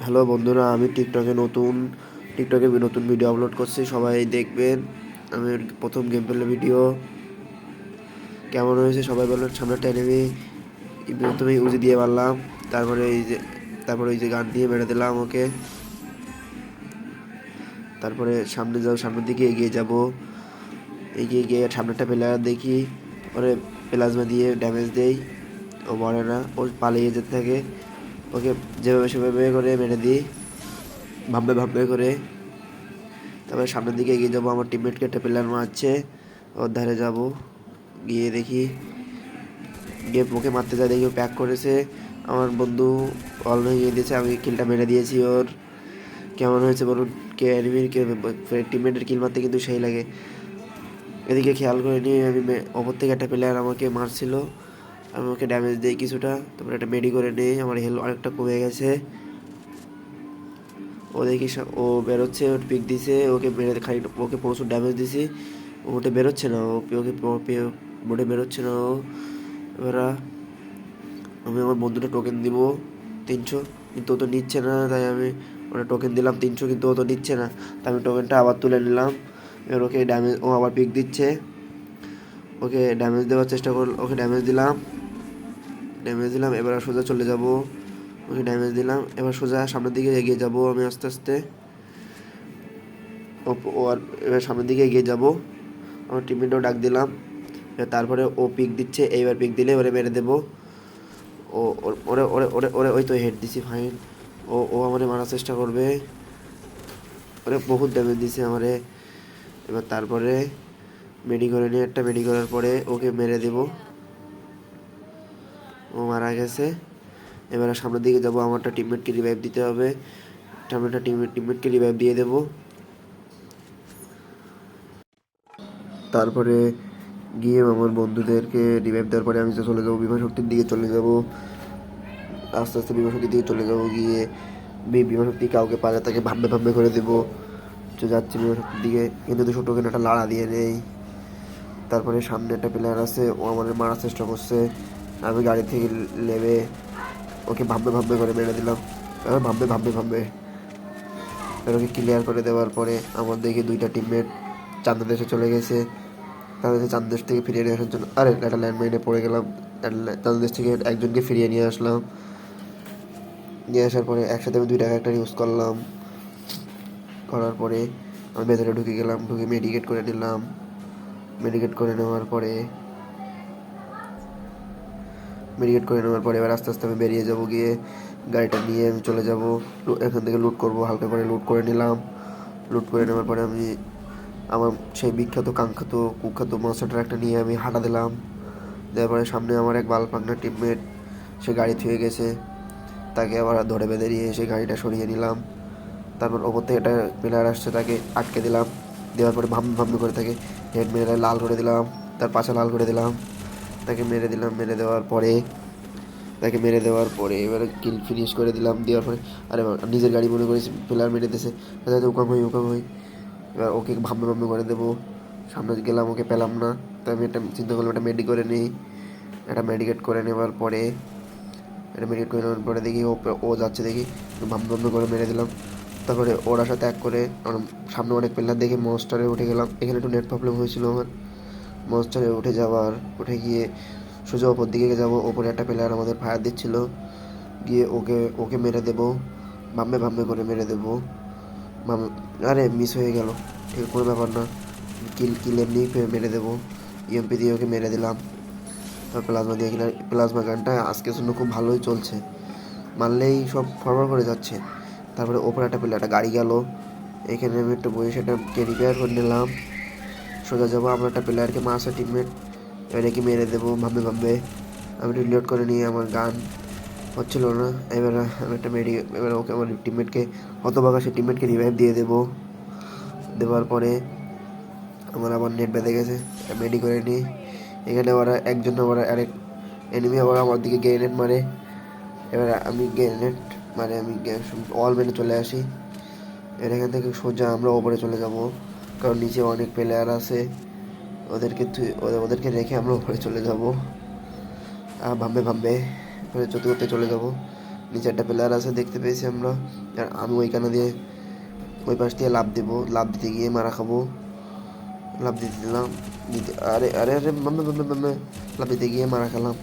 Hello বন্ধুরা, আমি টিকটকে নতুন ভিডিও আপলোড করছি, সবাই দেখবেন। আমি প্রথম গেম প্লে ভিডিও কেমন হয়েছে সবাই বলবেন। সামনে একটা এনিমি প্রথমে উজি দিয়ে মারলাম, তারপরে ওই যে গান দিয়ে মেরে দিলাম ওকে। তারপরে সামনের দিকে এগিয়ে যাব, এগিয়ে গিয়ে সামনেটা প্লেয়ার দেখি, ওরে প্লাজমা দিয়ে ড্যামেজ দেই, ও মরে না, ও পালিয়ে যেতে থাকে। ওকে যেভাবে সেভাবে করে মেরে দিই, ভাববে ভাববে করে। তারপরে সামনের দিকে এগিয়ে যাবো, আমার টিমমেটকে একটা প্লেয়ার মারছে, ওর ধারে যাব, গিয়ে দেখি গিয়ে ওকে মারতে যায়, দেখি ও প্যাক করেছে। আমার বন্ধু অল ভেঙে দিয়েছে, আমি কিলটা মেরে দিয়েছি ওর। কেমন হয়েছে বলুন? কে এনিমির কে টিমমেটের কিল মারতে কিন্তু সেই লাগে। এদিকে খেয়াল করে নিয়ে আমি ওপর থেকে একটা প্লেয়ার আমাকে মারছিল, আমি ওকে ড্যামেজ দিই কিছুটা, তারপরে একটা মেডি করে নিই, আমার হেলথ অনেকটা কমে গেছে। ও দেখি ও বেরোচ্ছে, ওর পিক দিছে, ওকে মেরে খালি ওকে প্রচুর ড্যামেজ দিছি, ওটা বেরোচ্ছে না, ওকে মোটে বেরোচ্ছে না ও। এবার আমি আমার বন্ধুটা টোকেন দিব 300, কিন্তু ও তো নিচ্ছে না, তাই আমি ওটা টোকেন দিলাম 300, কিন্তু ও তো নিচ্ছে না, তাই আমি টোকেনটা আবার তুলে নিলাম। এবার ও আবার পিক দিচ্ছে, ওকে ড্যামেজ দেওয়ার চেষ্টা ওকে ড্যামেজ দিলাম। এবার সোজা চলে যাব, ওকে ড্যামেজ দিলাম, এবার সোজা সামনের দিকে এগিয়ে যাব আমি আস্তে আস্তে। এবার সামনের দিকে এগিয়ে যাব, আমার টিমমেটও ডাক দিলাম। তারপরে ও পিক দিচ্ছে, এইবার পিক দিলে ওরে মেরে দেবো। ও ওরে ওরে ওরে ওরে ওই তো হেড দিছি, ফাইন। ও ও আমারে মারার চেষ্টা করবে, ওরে বহুত ড্যামেজ দিছে আমারে। এবার তারপরে মেডি করার পরে ওকে মেরে দেব, ও মারা গেছে। এবার সামনের দিকে যাব, আমারটা টিমমেটকে রিভাইভ দিতে হবে, সামনেটা টিমমেটকে রিভাইভ দিয়ে দেবো। তারপরে গিয়ে আমার বন্ধুদেরকে রিভাইভ দেওয়ার পরে আমি তো চলে যাবো বিমান শক্তির দিকে চলে যাব, আস্তে আস্তে বিমান শক্তির দিকে চলে যাবো। গিয়ে বিমান শক্তি কাউকে পারে তাকে ভাববে ভাববে করে দেবো, তো যাচ্ছি বিমান শক্তির দিকে, কিন্তু দুশো টোকেন একটা লাড়া দিয়ে নেই। তারপরে সামনে একটা প্লেয়ার আছে, ও আমাদের মারার চেষ্টা করছে, আমি গাড়ি থেকে নেমে ওকে ভাববে ভাববে করে মেরে দিলাম। ভাববে ওকে ক্লিয়ার করে দেওয়ার পরে আমার দেখি দুইটা টিমমেট চান্দা দেশে চলে গেছে। তাদের চাঁদ দেশ থেকে ফিরিয়ে নিয়ে আসার জন্য একটা ল্যান্ডমাইনে পড়ে গেলাম, চাঁদ দেশ থেকে একজনকে ফিরিয়ে নিয়ে আসলাম। নিয়ে আসার পরে একসাথে আমি 2টা ক্যারেক্টার ইউজ করলাম, করার পরে আমি ভেতরে ঢুকে গেলাম, ঢুকে মেডিকেট করে নেওয়ার পরে এবার আস্তে আস্তে আমি বেরিয়ে যাব, গিয়ে গাড়িটা নিয়ে আমি চলে যাব, এখান থেকে লুট করব। হালকা করে লুট করে নিলাম, লুট করে নেওয়ার পরে আমি আমার সেই বিখ্যাত কাঙ্ক্ষিত কুখ্যাত মনস্টার ট্রাকটা নিয়ে আমি হাঁটা দিলাম। দেওয়ার পরে সামনে আমার এক বালপাকনা টিমমেট, সে গাড়ি থুয়ে গেছে, তাকে আবার ধরে বেঁধে নিয়ে এসে গাড়িটা সরিয়ে নিলাম। তারপর ওপর থেকে একটা প্লেয়ার আসছে, তাকে আটকে দিলাম, দেওয়ার পরে ভাম্বি করে তাকে হেড মেরে লাল করে দিলাম, তার পাশে লাল করে দিলাম, তাকে মেরে দিলাম। এবারে কিল ফিনিশ করে দিলাম, দেওয়ার পরে আরে নিজের গাড়ি মনে করেছি প্লেয়ার মেরে দিয়েছে, উকাম হই। এবার ওকে ভাম্বে করে দেবো, সামনে গেলাম, ওকে পেলাম না, তাই আমি একটা চিন্তা করলাম একটা মেডি করে নিই। একটা মেডিকেট করে নেওয়ার পরে দেখি ও যাচ্ছে, দেখি ভাম্বে করে মেরে দিলাম। তারপরে ওরা সাথে এক করে আমার সামনে অনেক প্লেয়ার দেখে মনস্টারে উঠে গেলাম। এখানে একটু নেট প্রবলেম হয়েছিল আমার, মনস্টারে উঠে গিয়ে সোজা ওপর দিকে যাবো। ওপরে একটা প্লেয়ার আমাদের ফায়ার দিচ্ছিল, গিয়ে ওকে ওকে মেরে দেবো, ভাম্বে করে মেরে দেবো। আরে মিস হয়ে গেল, ঠিক কোনো ব্যাপার না, কিল এমনি মেরে দেবো। ইএমপি দিয়ে ওকে মেরে দিলাম। তারপর প্লাজমা গানটা আজকের জন্য খুব ভালোই চলছে, মারলেই সব ফরওয়ার্ড করে যাচ্ছে। তারপরে ওপরে একটা একটা গাড়ি গেল, এখানে আমি একটু বই সেটাকে রিপেয়ার করে নিলাম। সোজা যাবো, আমার একটা প্লেয়ারকে মারছে টিমমেট, এবারে মেরে দেবো ভাববে। আমি রিলোড করে নিয়ে আমার গান হচ্ছিল না, এবার ওকে আমার হতভাগা সে টিমমেটকে রিভাইভ দিয়ে দেওয়ার পরে আমার আবার নেট বেঁধে গেছে, মেডি করে নিই। এখানে ওরা আরেক এনিমি আবার আমার দিকে গ্রেনেড মারে, এবার আমি গ্রেনেড মানে আমি অল মেনে চলে আসি। এখান থেকে সোজা আমরা ওপরে চলে যাব, কারণ নিচে অনেক প্লেয়ার আছে, ওদেরকে রেখে আমরা ওপরে চলে যাব। ভাববে করে চলতে চলে যাব। নিচে একটা প্লেয়ার আছে দেখতে পেয়েছি আমরা। আর আমি ওইখানে দিয়ে ওই পাশ দিয়ে লাফ দেবো, লাফ দিতে গিয়ে মারা খাবো। লাফ দিতে দিলাম, দিতে আরে আরে আরে মামে মামে মামে লাফ দিতে গিয়ে মারা খেলাম।